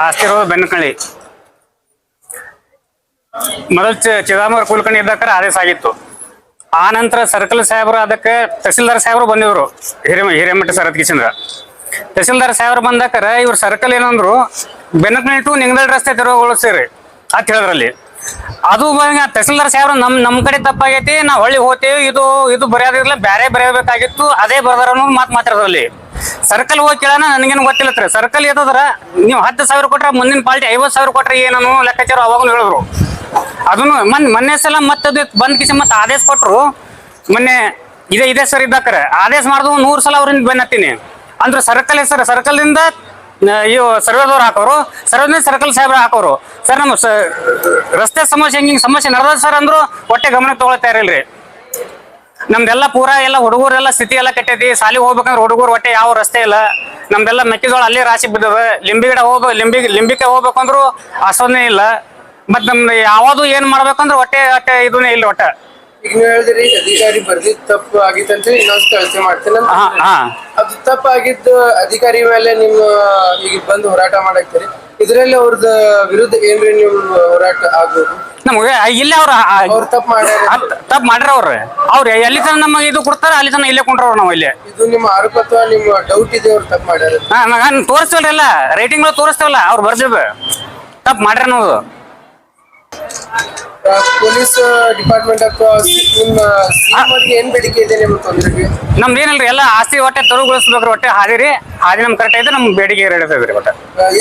ಆಸ್ತಿ ಇರೋದು ಬೆನ್ನಕಳ್ಳಿ. ಮೊದಲು ಚಿದಾಂಬರ ಕುಲಕರ್ಣಿ ಇದ್ದಕ್ಕಾರ ಆದೇಶ ಆಗಿತ್ತು. ಆ ನಂತರ ಸರ್ಕಲ್ ಸಾಹೇಬರು ಅದಕ್ಕೆ ತಹಸೀಲ್ದಾರ್ ಸಾಹೇಬರು ಬಂದಿದ್ರು, ಹಿರೇಮಠ ಸರತ್ಕಿಸಿಂದ್ರ. ತಹಸೀಲ್ದಾರ್ ಸಾಹೇಬರು ಬಂದಾಕರ ಇವ್ರು ಸರ್ಕಲ್ ಏನಂದ್ರು, ಬೆನ್ನಕಳ್ಳಿ ಟು ನಿಂಗದಳ್ಳಿ ರಸ್ತೆ ತೆರವುಗೊಳಿಸ್ತೀರಿ ಅಂತ ಹೇಳಿದ್ರಲ್ಲಿ. ಅದು ತಹಸೀಲ್ದಾರ್ ಸಾಹೇಬ್ರು ನಮ್ಮ ಕಡೆ ತಪ್ಪಾಗೈತಿ, ನಾವು ಹೊಳ್ಳಿ ಹೋಗ್ತೇವೆ, ಇದು ಬರೆಯೋದಿಲ್ಲ, ಬೇರೆ ಬರೆಯಬೇಕಾಗಿತ್ತು, ಅದೇ ಬರ್ದಾರ ಅನ್ನೋದು ಮಾತಾಡೋದ್ರಲ್ಲಿ. ಸರ್ಕಲ್ ಹೋಗಿ ಕೇಳೋಣ, ನನಗೇನು ಗೊತ್ತಿಲ್ಲತ್ರಿ. ಸರ್ಕಲ್ ಎತ್ತದ್ರ ನೀವು 10,000 ಕೊಟ್ರೆ ಮುಂದಿನ ಪಾರ್ಟಿ 50,000 ಕೊಟ್ರೆ ಏನನ್ನು ಲೆಕ್ಕಾಚಾರ ಅವಾಗಲೂ ಹೇಳಿದ್ರು. ಅದನ್ನು ಮೊನ್ನೆ ಸಲ ಮತ್ತೆ ಬಂದ್ ಕಿಸಿ ಮತ್ತೆ ಆದೇಶ ಕೊಟ್ರು. ಮೊನ್ನೆ ಇದೇ ಸರ್ ಇದ್ದಾಕರ ಆದೇಶ ಮಾಡಿದ್ರು 100 ಸಲ ಅವ್ರಿಂದ ಬೆನ್ನತ್ತೀನಿ ಅಂದ್ರೆ ಸರ್ಕಲ್ ಹೆಸರು ಸರ್ಕಲ್ದಿಂದ ಇವು ಸರ್ವೇದವ್ರು ಹಾಕೋರು, ಸರ್ವೇದಿಂದ ಸರ್ಕಲ್ ಸಾಹೇಬ್ರ ಹಾಕೋರು. ಸರ್ ನಮ್ಮ ರಸ್ತೆ ಸಮಸ್ಯೆ ಹಿಂಗೆ ಸಮಸ್ಯೆ ನಡೆದ ಸರ್ ಅಂದ್ರು ಒಟ್ಟೆ ಗಮನಕ್ಕೆ ತಗೊಳ್ತಾ ಇರಲ್ರಿ. ನಮ್ದೆಲ್ಲ ಪೂರಾ ಎಲ್ಲ ಹುಡುಗರೆಲ್ಲ ಸ್ಥಿತಿ ಎಲ್ಲ ಕೆಟ್ಟೈತಿ. ಸಾಲಿಗೆ ಹೋಗ್ಬೇಕಂದ್ರೆ ಹುಡುಗರು ಒಟ್ಟೆ ಯಾವ ರಸ್ತೆ ಇಲ್ಲ. ನಮ್ದೆಲ್ಲ ಮೆಕ್ಕೆಜೋಳ ಅಲ್ಲೇ ರಾಶಿ ಬಿದ್ದದ. ಲಿಂಬಿ ಗಿಡ ಲಿಂಬಿಕೆ ಹೋಗ್ಬೇಕಂದ್ರು ಆಸ್ವಾದನೆ ಇಲ್ಲ. ಮತ್ ನಮ್ದು ಯಾವ್ದು ಏನ್ ಮಾಡ್ಬೇಕಂದ್ರೆ ಒಟ್ಟೆ ಇದನ್ನೇ ಇಲ್ಲ. ಒಟ್ಟ ಈಗ ನೀವು ಹೇಳಿದ್ರಿ ಅಧಿಕಾರಿ ಬರ್ದಿದ್ ತಪ್ಪು ಆಗಿತ್ತಂತ ಇನ್ನೊಂದು ಕಳಸೆ ಮಾಡ್ತೇನೆ. ಅದು ತಪ್ಪಾಗಿದ್ದು ಅಧಿಕಾರಿ ಮೇಲೆ ನಿಮ್ಮ ಈಗ ಬಂದು ಹೋರಾಟ ಮಾಡಾಕ್ತೀರಿ. ಇದ್ರಲ್ಲಿ ಅವ್ರದ ವಿರುದ್ಧ ಏನ್ರಿ ನಿಮ್ ಹೋರಾಟ ಆಗ್ಬೋದು? ನಮ್ಗೆ ಇಲ್ಲೇ ಅವ್ರು ತಪ್ಪು ಮಾಡ್ಯಾರ. ಅವ್ರು ಎಲ್ಲಿ ತನ ನಮಗೆ ಇದು ಕೊಡ್ತಾರ ಅಲ್ಲಿ ತನ ಇಲ್ಲೇ ಕೊಂಡ್ರವ್ರು ನಾವು ಇಲ್ಲೇ. ಇದು ನಿಮ್ಮ ಆರೋಪ ಅಥವಾ ನಿಮ್ಮ ಡೌಟ್ ಇದೆ ಅವ್ರು ತಪ್ಪು ಮಾಡ್ಯಾರ? ತೋರಿಸ್ತೇವಲ್ಲ ಎಲ್ಲ ರೇಟಿಂಗ್ ತೋರಿಸ್ತೇವಲ್ಲ, ಅವ್ರು ಬರ್ದಿದ್ದು ತಪ್ಪು ಮಾಡ್ಯಾರ ಅನ್ನೋದು. ಪೊಲೀಸ್ ಡಿಪಾರ್ಟ್ಮೆಂಟ್ ಅಥವಾ ನಿಮ್ಮ ಏನ್ ಬೇಡಿಕೆ ಇದೆ ನಿಮ್ಮ ತೊಂದರೆಗೆ? ನಮ್ದು ಏನಿಲ್ರಿ, ಎಲ್ಲ ಆಸ್ತಿ ಒಟ್ಟೆ ತೆರವುಗೊಳಿಸ್ಬೇಕ್ರಿ. ಒಟ್ಟೆ ಹಾದಿ ನಮ್ ಕರೆಕ್ಟ್ ಐತೆ, ನಮ್ ಬೇಡಿಕೆ ಇರ್ತೈತ್ರಿ. ಒಟ್ಟೆ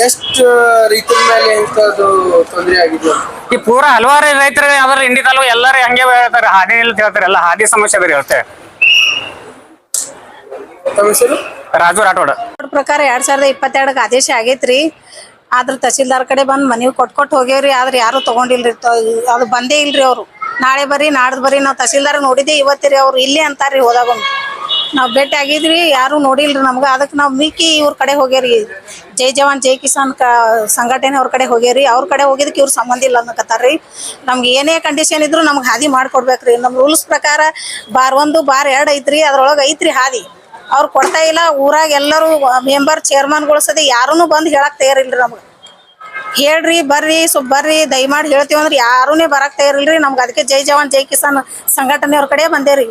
ಎಷ್ಟು ರೈತರ ಮೇಲೆ ಎಂತದ್ದು ತೊಂದರೆ ಆಗಿದೆ? ಈ ಪೂರಾ ಹಲವಾರು ರೈತರು ಯಾವ್ದಾರು ಇಂಡಿ ತಾಲೂಕು ಎಲ್ಲರೂ ಹಂಗೆ ಹೇಳ್ತಾರೆ, ಹಾದಿ ಇಲ್ಲ ಹೇಳ್ತಾರೆ. ಎಲ್ಲ ಹಾದಿ ಸಮಸ್ಯೆ ಅದ್ರಿ ಹೇಳ್ತಾರೆ. ತಮ್ಮ ಹೆಸರು? ರಾಜು ರಾಠೋಡ. ಪ್ರಕಾರ 2022 ಆದೇಶ ಆಗೈತ್ರಿ. ಆದ್ರ ತಹಸೀಲ್ದಾರ್ ಕಡೆ ಬಂದ್ ಮನವಿ ಕೊಟ್ಟು ಹೋಗ್ಯಾವ್ರಿ. ಆದ್ರೆ ಯಾರು ತಗೊಂಡಿಲ್ರಿ, ಅದು ಬಂದೇ ಇಲ್ರಿ. ಅವ್ರು ನಾಳೆ ಬರ್ರಿ ನಾಡ್ದು ಬರ್ರಿ, ನಾವು ತಹಸೀಲ್ದಾರ್ ನೋಡಿದ್ದೆ ಇವತ್ತಿರಿ, ಅವ್ರು ಇಲ್ಲೇ ಅಂತಾರ್ರಿ. ಹೋದಾಗ ನಾವು ಭೇಟಿ ಆಗಿದ್ರಿ, ಯಾರು ನೋಡಿಲ್ರಿ ನಮ್ಗ. ಅದಕ್ಕೆ ನಾವು ಮಿಕ್ಕಿ ಇವ್ರ ಕಡೆ ಹೋಗ್ಯಾರಿ, ಜೈ ಜವಾನ್ ಜೈ ಕಿಸಾನ್ ಸಂಘಟನೆ ಅವ್ರ ಕಡೆ ಹೋಗ್ಯಾರಿ. ಅವ್ರ ಕಡೆ ಹೋಗಿದಕ್ಕೆ ಇವ್ರು ಸಂಬಂಧ ಇಲ್ಲ ಅನ್ನಕತ್ತಾರ್ರಿ. ನಮ್ಗೆ ಏನೇ ಕಂಡೀಷನ್ ಇದ್ರು ನಮ್ಗೆ ಹಾದಿ ಮಾಡ್ಕೊಡ್ಬೇಕ್ರಿ. ನಮ್ಮ ರೂಲ್ಸ್ ಪ್ರಕಾರ ಬಾರ್ 1 ಬಾರ್ 2 ಐತ್ರಿ, ಅದ್ರೊಳಗೆ ಐತ್ರಿ ಹಾದಿ. ಅವ್ರು ಕೊಡ್ತಾ ಇಲ್ಲ. ಊರಾಗ ಎಲ್ಲರೂ ಮೆಂಬರ್ ಚೇರ್ಮನ್ಗಳು ಸದಿ ಯಾರೂ ಬಂದು ಹೇಳಕ್ ತಯಾರಿಲ್ರಿ. ನಮ್ಗೆ ಹೇಳ್ರಿ ಬರ್ರಿ ಬರ್ರಿ ದಯಮಾಡಿ ಹೇಳ್ತೀವಿ ಅಂದ್ರೆ ಯಾರೂ ಬರಕ್ ತಯಾರಿಲ್ರಿ ನಮ್ಗೆ. ಅದಕ್ಕೆ ಜೈ ಜವಾನ್ ಜೈ ಕಿಸಾನ್ ಸಂಘಟನೆ ಅವ್ರ ಕಡೆ ಬಂದೇರಿ.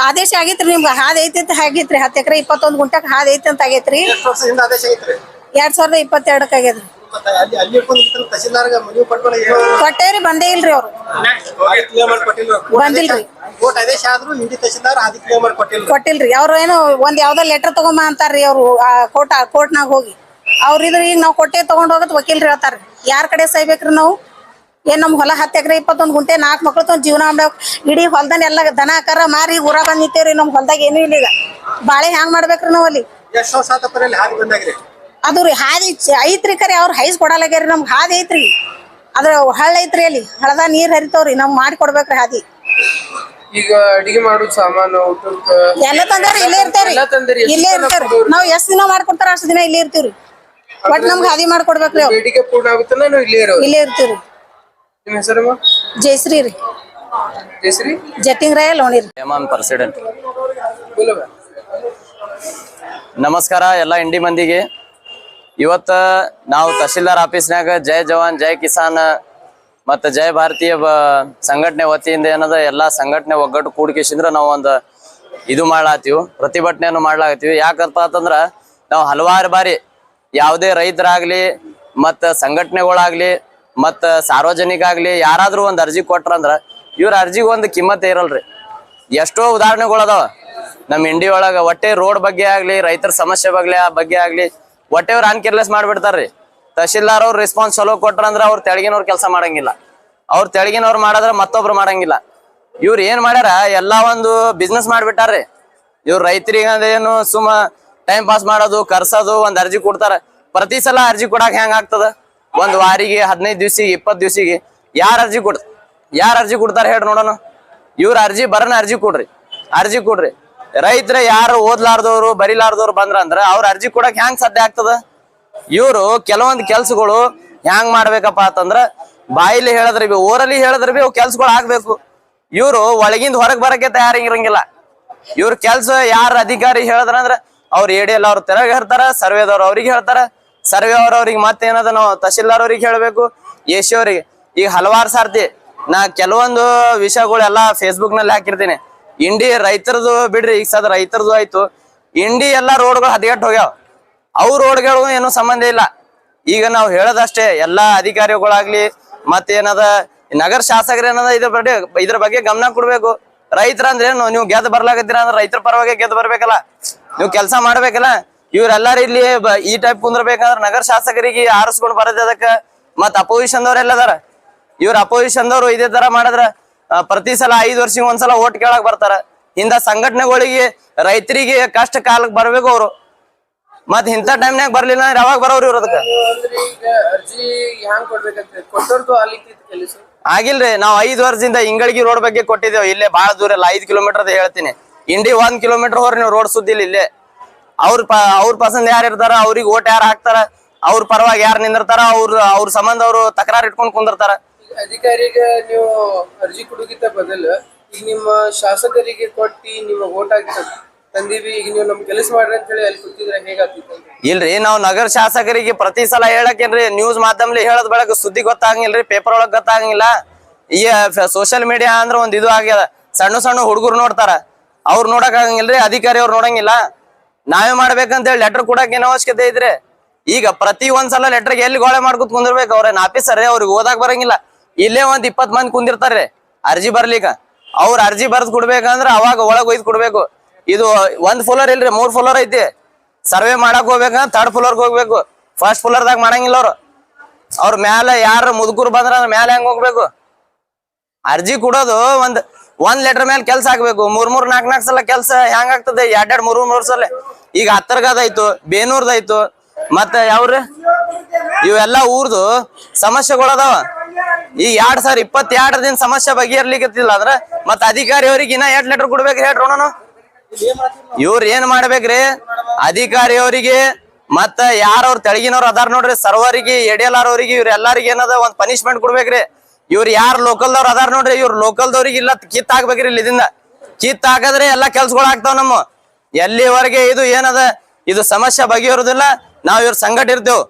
ಆದೇಶ ಆಗೈತ್ರಿ, ನಿಮ್ಗೆ ಹಾದಿ ಐತಿ ಅಂತ ಆಗೈತ್ರಿ. 10 ಎಕರೆ 21 ಗುಂಟಕ್ ಹಾದಿ ಐತಿ ಅಂತ ಆಗೈತ್ರಿ. 2022 ಆಗೈತ್ರಿ. ಕೊಟ್ಟೇರಿ, ಬಂದೇ ಇಲ್ರಿ. ಅವ್ರು ಬಂದಿಲ್ರಿ, ಕೊಟ್ಟಿಲ್ರಿ. ಅವ್ರು ಏನು ಒಂದ್ ಯಾವ್ದೋ ಲೆಟರ್ ತಗೊಂಬ ಅಂತಾರ್ರಿ. ಅವ್ರು ಕೋರ್ಟ್ನಾಗ ಹೋಗಿ ಅವ್ರಿದ್ರ ಈಗ ನಾವು ಕೊಟ್ಟೆ ತಗೊಂಡ್ ಹೋಗತ್ ವಕೀಲ್ರು ಹೇಳ್ತಾರ ಯಾರ್ ಕಡೆ ಸೈಬೇಕ್ರಿ ನಾವು ಏನ್ ನಮ್ ಹೊಲ 10 ಎಕರೆ 21 ಗುಂಟೆ 4 ಮಕ್ಳು ತಗೊಂಡ್ ಜೀವನ ಮಾಡ್ಬೇಕು ಇಡೀ ಹೊಲ್ದಾನ ಎಲ್ಲ ದನ ಕರ ಮಾರಿ ಊರ ಬಂದ್ ನಿಂತೇವ್ರಿ ನಮ್ ಹೊಲ್ದಾಗ ಏನೂ ಇಲ್ಲ ಈಗ ಬಾಳೆ ಹ್ಯಾಂಗ್ ಮಾಡ್ಬೇಕ್ರಿ ನಾವ್ ಅಲ್ಲಿ ಅದು ರೀ ಹಾದಿ ಐತ್ರಿ ಕರೆ ಅವ್ರ ಹೈಸ್ ಕೊಡಲಾಗ್ಯಾರಿ ನಮ್ಗೆ ಹಾದಿ ಐತ್ರಿ ಅದ್ರ ಹಳ್ಳ ಐತ್ರಿ ಅಲ್ಲಿ ಹಳದ ನೀರ್ ಹರಿತಾವ್ರಿ ನಮ್ಗ್ ಮಾಡಿ ಕೊಡ್ಬೇಕ್ರಿ ಹಾದಿ ಈಗ ಅಡಿಗೆ ಮಾಡೋದ್ ಸಾಮಾನು ಊಟಕ್ಕ ಎಲ್ಲ ತಂದಾರಿ ಇಲ್ಲೇ ಇರ್ತೇವ್ರಿ ಇಲ್ಲೇ ಇರ್ತೇವ್ರಿ ನಾವ್ ಎಷ್ಟ್ ದಿನ ಮಾಡ್ಕೊಡ್ತಾರ ಅಷ್ಟ್ ದಿನ ಇಲ್ಲೇ ಇರ್ತೀವ್ರಿ ಒಟ್ ನಮ್ಗೆ ಹಾದಿ ಮಾಡ್ಕೊಡ್ಬೇಕ್ರಿ ಅವ್ ಬೇಡಿಕೆ ಪೂರ್ಣ ಆಗುತ್ತಲ್ಲ ನಾವು ಇಲ್ಲೇ ಇರ್ತೀವ್ರಿ ನಿಮ್ಮ ಹೆಸರಮ್ಮ ಜಯಶ್ರೀ ರೀ ಜಯಶ್ರೀ ಜಟ್ಟಿಂಗ್ರಾಯ ಲೋಣಿ ರೀ ಪ್ರೆಸಿಡೆಂಟ್ ನಮಸ್ಕಾರ ಎಲ್ಲ ಇಂಡಿ ಮಂದಿಗೆ ಇವತ್ತ ನಾವು ತಹಶೀಲ್ದಾರ್ ಆಫೀಸ್ನಾಗ ಜೈ ಜವಾನ್ ಜೈ ಕಿಸಾನ್ ಮತ್ತು ಜೈ ಭಾರತೀಯ ಸಂಘಟನೆ ವತಿಯಿಂದ ಏನದ ಎಲ್ಲ ಸಂಘಟನೆ ಒಗ್ಗಟ್ಟು ಕೂಡಿಕೆಸಿಂದ್ರ ನಾವು ಒಂದು ಇದು ಮಾಡ್ಲಾತೀವಿ ಪ್ರತಿಭಟನೆಯನ್ನು ಮಾಡ್ಲಾಗತ್ತೀವಿ ಯಾಕಂತ ಅಂತಂದ್ರ ನಾವು ಹಲವಾರು ಬಾರಿ ಯಾವುದೇ ರೈತರಾಗ್ಲಿ ಮತ್ತು ಸಂಘಟನೆಗಳಾಗ್ಲಿ ಮತ್ತು ಸಾರ್ವಜನಿಕ ಆಗ್ಲಿ ಯಾರಾದ್ರೂ ಒಂದು ಅರ್ಜಿ ಕೊಟ್ರಂದ್ರ ಇವ್ರ ಅರ್ಜಿಗೆ ಒಂದು ಕಿಮ್ಮತ್ತೇ ಇರಲ್ರಿ ಎಷ್ಟೋ ಉದಾಹರಣೆಗಳದಾವ ನಮ್ಮ ಇಂಡಿ ಒಳಗ ಒಟ್ಟೆ ರೋಡ್ ಬಗ್ಗೆ ಆಗ್ಲಿ ರೈತರ ಸಮಸ್ಯೆ ಬಗ್ಗೆ ಆಗ್ಲಿ ಒಟ್ಟೆ ಅವ್ರು ಅನ್ಕೇರ್ಲೆಸ್ ಮಾಡ್ಬಿಡ್ತಾರ್ರಿ ತಹಶೀಲ್ದಾರ್ ಅವ್ರು ರೆಸ್ಪಾನ್ಸ್ ಚಲೋ ಕೊಟ್ರಂದ್ರ ಅವ್ರು ತೆಳಗಿನವ್ರು ಕೆಲಸ ಮಾಡಂಗಿಲ್ಲ ಅವ್ರು ತೆಳಗಿನವ್ರು ಮಾಡಿದ್ರ ಮತ್ತೊಬ್ರು ಮಾಡಂಗಿಲ್ಲ ಇವ್ರು ಏನ್ ಮಾಡ್ಯಾರ ಎಲ್ಲಾ ಒಂದು ಬಿಸ್ನೆಸ್ ಮಾಡ್ಬಿಟ್ಟಾರ್ರಿ ಇವ್ರು ರೈತರಿಗೆ ಏನು ಸುಮ್ಮ ಟೈಮ್ ಪಾಸ್ ಮಾಡೋದು ಕರ್ಸೋದು ಒಂದ್ ಅರ್ಜಿ ಕೊಡ್ತಾರ ಪ್ರತಿ ಸಲ ಅರ್ಜಿ ಕೊಡಾಕ ಹೆಂಗ್ ಆಗ್ತದ ಒಂದ್ ವಾರಿಗೆ 15 ದಿವ್ಸಿಗೆ 20 ದಿವ್ಸಿಗೆ ಯಾರು ಅರ್ಜಿ ಕೊಡ್ತಾರ ಹೇಳ್ರಿ ನೋಡೋಣ ಇವ್ರ ಅರ್ಜಿ ಬರನ ಅರ್ಜಿ ಕೊಡ್ರಿ ರೈತರ ಯಾರು ಓದ್ಲಾರ್ದವ್ರು ಬರಿಲಾರ್ದವ್ರು ಅಂದ್ರ ಅವ್ರ ಅರ್ಜಿ ಕೊಡಕ್ ಹೆಂಗ್ ಸಾಧ್ಯ ಆಗ್ತದ ಇವ್ರು ಕೆಲವೊಂದ್ ಕೆಲ್ಸಗಳು ಹೆಂಗ್ ಮಾಡ್ಬೇಕಪ್ಪ ಅಂತಂದ್ರ ಬಾಯಿಲಿ ಹೇಳಿದ್ರೆ ಬಿ ಓರಲ್ಲಿ ಹೇಳಿದ್ರೆ ಬಿ ಅವ್ ಕೆಲ್ಸಗಳು ಆಗ್ಬೇಕು ಇವ್ರು ಒಳಗಿಂದ ಹೊರಗ್ ಬರಕ್ಕೆ ತಯಾರಿರಂಗಿಲ್ಲ ಇವ್ರ ಕೆಲ್ಸ ಯಾರ ಅಧಿಕಾರಿ ಹೇಳಿದ್ರಂದ್ರ ಅವ್ರು ADL ಅವ್ರ ತೆರಗ್ ಹೇಳ್ತಾರ ಸರ್ವೇದವ್ರು ಅವ್ರಿಗೆ ಹೇಳ್ತಾರ ಸರ್ವೆ ಅವ್ರಿಗೆ ಮತ್ತೇನದ ನಾವು ತಹಶೀಲ್ದಾರ್ ಅವ್ರಿಗೆ ಹೇಳ್ಬೇಕು AC ಅವ್ರಿಗೆ ಈಗ ಹಲವಾರು ಸಾರ್ತಿ ನಾ ಕೆಲವೊಂದು ವಿಷಯಗಳೆಲ್ಲ ಫೇಸ್ಬುಕ್ ನಲ್ಲಿ ಹಾಕಿರ್ತೀನಿ ಇಂಡಿ ರೈತರದು ಬಿಡ್ರಿ ಈಗ ಸದ ರೈತರದು ಆಯ್ತು ಇಂಡಿ ಎಲ್ಲಾ ರೋಡ್ಗಳು ಹದಗೆಟ್ಟು ಹೋಗ್ಯಾವ ಅವು ರೋಡ್ಗಳು ಏನು ಸಂಬಂಧ ಇಲ್ಲ ಈಗ ನಾವು ಹೇಳೋದಷ್ಟೇ ಎಲ್ಲಾ ಅಧಿಕಾರಿಗಳಾಗ್ಲಿ ಮತ್ತೇನದ ನಗರ ಶಾಸಕರು ಏನದ ಇದ್ರ ಬಗ್ಗೆ ಗಮನ ಕೊಡ್ಬೇಕು ರೈತರ ಅಂದ್ರೇನು ನೀವು ಗೆದ್ದು ಬರ್ಲಾಗತ್ತೀರ ಅಂದ್ರೆ ರೈತರ ಪರವಾಗಿ ಗೆದ್ದು ಬರ್ಬೇಕಲ್ಲ ನೀವು ಕೆಲಸ ಮಾಡ್ಬೇಕಲ್ಲ ಇವ್ರೆಲ್ಲಾರು ಇಲ್ಲಿ ಈ ಟೈಪ್ ಕುಂದ್ರಬೇಕಂದ್ರ ನಗರ ಶಾಸಕರಿಗೆ ಆರಿಸ್ಕೊಂಡು ಬರೋದ್ ಅದಕ್ಕ ಮತ್ ಅಪೋಸಿಷನ್ ದವ್ರು ಎಲ್ಲದಾರ ಇವ್ರ ಅಪೋಸಿಷನ್ ದವ್ರು ಇದೇ ತರ ಮಾಡಿದ್ರ ಪ್ರತಿ ಸಲ 5 ವರ್ಷಕ್ಕೆ ಒಂದ್ಸಲ ಓಟ್ ಕೇಳಕ್ ಬರ್ತಾರ ಇಂಥ ಸಂಘಟನೆಗಳಿಗೆ ರೈತರಿಗೆ ಕಷ್ಟ ಕಾಲಕ್ಕೆ ಬರ್ಬೇಕು ಅವ್ರು ಮತ್ ಇಂಥ ಟೈಮ್ನಾಗ ಬರ್ಲಿಲ್ಲ ಅಂದ್ರೆ ಯಾವಾಗ ಬರೋರು ಇವ್ರ ಅದಕ್ಕ ಆಗಿಲ್ರಿ ನಾವ್ 5 ವರ್ಷದಿಂದ ಇಂಗಳಗಿ ರೋಡ್ ಬಗ್ಗೆ ಕೊಟ್ಟಿದ್ದೇವೆ ಇಲ್ಲೇ ಬಹಳ ದೂರ ಇಲ್ಲ 5 ಕಿಲೋಮೀಟರ್ ಹೇಳ್ತೀನಿ ಇಂಡಿ 1 ಕಿಲೋಮೀಟರ್ ಹೋರ್ ನೀವು ರೋಡ್ ಸುದ್ದಿಲ್ಲ ಇಲ್ಲೇ ಅವ್ರ ಪಸಂದ್ ಯಾರು ಇರ್ತಾರ ಅವ್ರಿಗೆ ಓಟ್ ಯಾರು ಹಾಕ್ತಾರ ಅವ್ರ ಪರವಾಗಿ ಯಾರು ನಿಂದಿರ್ತಾರ ಅವ್ರ ಸಂಬಂಧ ಅವ್ರು ತಕರಾರು ಇಟ್ಕೊಂಡ್ ಕುಂದಿರ್ತಾರ ಅಧಿಕಾರಿಗೆ ನೀವು ಅರ್ಜಿ ಕೊಡೋಕ್ಕಿಂತ ಬದಲು ಈಗ ನಿಮ್ಮ ಶಾಸಕರಿಗೆ ಕೊಟ್ಟಿ ನಿಮ್ಮ ಓಟ್ ಹಾಕಿ ತಂದೀವಿ ಈಗ ನೀವು ನಮ್ ಕೆಲಸ ಮಾಡ್ರಿ ಅಂತ ಹೇಳಿ ಅಲ್ಲಿ ಕೂತಿದ್ರೆ ಹೇಗಾಗ್ತಿತ್ತು ಇಲ್ರಿ ನಾವ್ ನಗರ ಶಾಸಕರಿಗೆ ಪ್ರತಿ ಸಲ ಹೇಳಕೇನ್ರಿ ನ್ಯೂಸ್ ಮಾಧ್ಯಮದಲ್ಲಿ ಹೇಳದ್ ಬೆಳಗ್ಗೆ ಸುದ್ದಿ ಗೊತ್ತಾಗಂಗಿಲ್ರಿ ಪೇಪರ್ ಒಳಗ್ ಗೊತ್ತಾಗಂಗಿಲ್ಲ ಈ ಸೋಷಿಯಲ್ ಮೀಡಿಯಾ ಅಂದ್ರ ಒಂದ್ ಇದು ಆಗ್ಯದ ಸಣ್ಣ ಹುಡುಗರು ನೋಡ್ತಾರ ಅವ್ರು ನೋಡಕ್ ಆಗಂಗಿಲ್ರಿ ಅಧಿಕಾರಿ ಅವ್ರು ನೋಡಂಗಿಲ್ಲ ನಾವೇ ಮಾಡ್ಬೇಕಂತ ಹೇಳಿ ಲೆಟರ್ ಕೊಡಕ್ ಏನ್ ಅವಶ್ಯಕತೆ ಇದ್ರಿ ಈಗ ಪ್ರತಿ ಒಂದ್ಸಲ ಲೆಟರ್ಗೆ ಎಲ್ಲಿ ಗೋಳೆ ಮಾಡ್ಕೊತ ಕುಂದಿರ್ಬೇಕು ಅವ್ರೇನ್ ಆಫೀಸರ್ ಅವ್ರಿಗೆ ಓದಾಕ್ ಬರಂಗಿಲ್ಲ ಇಲ್ಲೇ ಒಂದ್ 20 ಮಂದಿ ಕುಂದಿರ್ತಾರ್ರಿ ಅರ್ಜಿ ಬರ್ಲಿಕ್ಕ ಅವ್ರ ಅರ್ಜಿ ಬರ್ದ್ ಕೊಡ್ಬೇಕಂದ್ರ ಅವಾಗ ಒಳಗ್ ಒಯ್ದು ಕೊಡ್ಬೇಕು ಇದು 1 ಫ್ಲೋರ್ ಇಲ್ರಿ 3 ಫ್ಲೋರ್ ಐತಿ ಸರ್ವೆ ಮಾಡಕ್ ಹೋಗ್ಬೇಕಂದ್ರ 3rd ಫ್ಲೋರ್ಗೆ ಹೋಗ್ಬೇಕು 1st ಫ್ಲೋರ್ದಾಗ ಮಾಡಂಗಿಲ್ಲ ಅವ್ರ ಮ್ಯಾಲ ಯಾರ ಮುದುಕರು ಬಂದ್ರ ಮ್ಯಾಲ ಹೆಂಗ್ ಹೋಗ್ಬೇಕು ಅರ್ಜಿ ಕೊಡೋದು ಒಂದ್ ಲೆಟರ್ ಮೇಲೆ ಕೆಲ್ಸ ಆಗ್ಬೇಕು 3 4 ಸಲ ಕೆಲ್ಸ ಹೆಂಗ್ ಆಗ್ತದೆ 2 3 ಸಲ ಈಗ ಹತ್ತರ್ಗದಾಯ್ತು ಬೇನೂರ್ದಾಯ್ತು ಮತ್ತ ಯಾವ್ರಿ ಇವೆಲ್ಲಾ ಊರ್ದು ಸಮಸ್ಯೆಗಳದಾವ ಈಗ 2022 ಸಮಸ್ಯೆ ಬಗೆಹರ್ಲಿಕ್ಕತ್ತಿಲ್ಲ ಅಂದ್ರ ಮತ್ತ ಅಧಿಕಾರಿ ಅವ್ರಿಗೆ ಇನ್ನ 8 ಲೆಟರ್ ಕೊಡ್ಬೇಕು ಹೇಳ್ರಿ ನೋಡೋಣ ಇವ್ರ ಏನ್ ಮಾಡ್ಬೇಕ್ರಿ ಅಧಿಕಾರಿ ಅವರಿಗೆ ಮತ್ತ ಯಾರವ್ರ ತೆಳಗಿನವ್ರು ಅದಾರ ನೋಡ್ರಿ ಸರ್ವರಿಗೆ ADL ಅವ್ರಿಗೆ ಇವ್ರ ಎಲ್ಲಾರಿಗೆ ಏನದ ಒಂದ್ ಪನಿಷ್ಮೆಂಟ್ ಕೊಡ್ಬೇಕ್ರಿ ಇವ್ರು ಯಾರು ಲೋಕಲ್ದವ್ರು ಅದಾರ ನೋಡ್ರಿ ಇವ್ರ ಲೋಕಲ್ದವ್ರಿಗೆ ಇಲ್ಲ ಕಿತ್ ಹಾಕ್ಬೇಕ್ರಿ ಇಲ್ಲಿಂದ ಕಿತ್ ಹಾಕದ್ರೆ ಎಲ್ಲಾ ಕೆಲ್ಸಗಳು ಆಗ್ತಾವ ನಮ್ಮ ಎಲ್ಲಿವರೆಗೆ ಇದು ಏನದ ಇದು ಸಮಸ್ಯೆ ಬಗೆಹರುದಿಲ್ಲ ನಾವ್ ಇವ್ರ ಸಂಘಟ ಇರ್ತೇವ್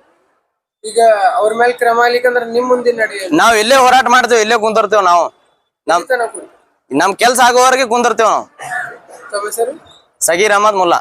ಈಗ ಅವ್ರ ಮೇಲೆ ಕ್ರಮ ಆಗ್ಲಿಕ್ಕಂದ್ರ ನಿಮ್ ಮುಂದಿನ ನಡಿ ನಾವ್ ಇಲ್ಲೇ ಹೋರಾಟ ಮಾಡ್ತೇವ್ ಇಲ್ಲೇ ಕುಂದಿರ್ತೇವ್ ನಾವು ನಮ್ ಕೆಲ್ಸ ಆಗೋವರೆಗೆ ಕುಂದಿರ್ತೇವ್ ನಾವು ಸಗೀರ್ ಅಹಮದ್ ಮುಲ್ಲಾ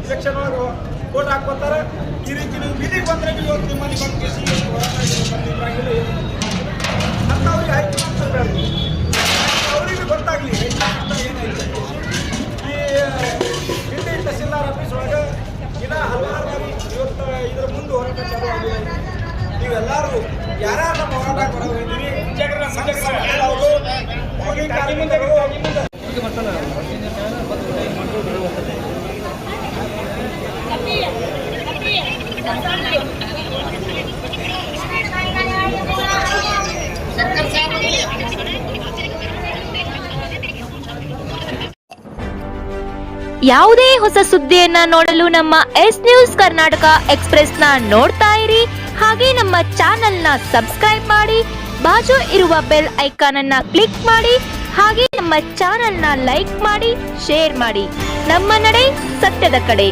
ಇಲೆಕ್ಷನ್ ಒಳಗೆ ವೋಟ್ ಹಾಕ್ಕೊತಾರೆ. ಈ ರೀತಿ ನೀವು ಬೀದಿಗೆ ಬಂದ್ರೆ ಇವತ್ತು ನಿಮ್ಮಲ್ಲಿ ಅಂತ ಅವ್ರಿಗೆ ಆಯ್ಕೆ ಮಾಡ್ತಾರೆ. ಅವರಿಗೆ ಗೊತ್ತಾಗ್ಲಿ ಏನೈತೆ. ಈ ಹಿಂದೆ ತಹಸೀಲ್ದಾರ್ ಆಫೀಸ್ ಒಳಗೆ ಇನ್ನ ಹಲವಾರು ಬಾರಿ ಇವತ್ತು ಇದ್ರ ಮುಂದೆ ಹೋರಾಟ ಚಾಲು ಆಗಿದೆ. ನೀವೆಲ್ಲರೂ ಯಾರ್ಯಾರು ನಮ್ಮ ಹೋರಾಟ ಹೊರಗಿದ್ದೀರಿ ಯಾವುದೇ ಹೊಸ ಸುದ್ದಿಯನ್ನ ನೋಡಲು ನಮ್ಮ ಎಸ್ ನ್ಯೂಸ್ ಕರ್ನಾಟಕ ಎಕ್ಸ್ಪ್ರೆಸ್ ನ ನೋಡ್ತಾ ಇರಿ. ಹಾಗೆ ನಮ್ಮ ಚಾನೆಲ್ ನ ಸಬ್ಸ್ಕ್ರೈಬ್ ಮಾಡಿ, ಬಾಜು ಇರುವ ಬೆಲ್ ಐಕಾನ್ ಅನ್ನ ಕ್ಲಿಕ್ ಮಾಡಿ. ಹಾಗೆ ನಮ್ಮ ಚಾನೆಲ್ ನ ಲೈಕ್ ಮಾಡಿ, ಶೇರ್ ಮಾಡಿ. ನಮ್ಮ ನಡೆ ಸತ್ಯದ ಕಡೆ.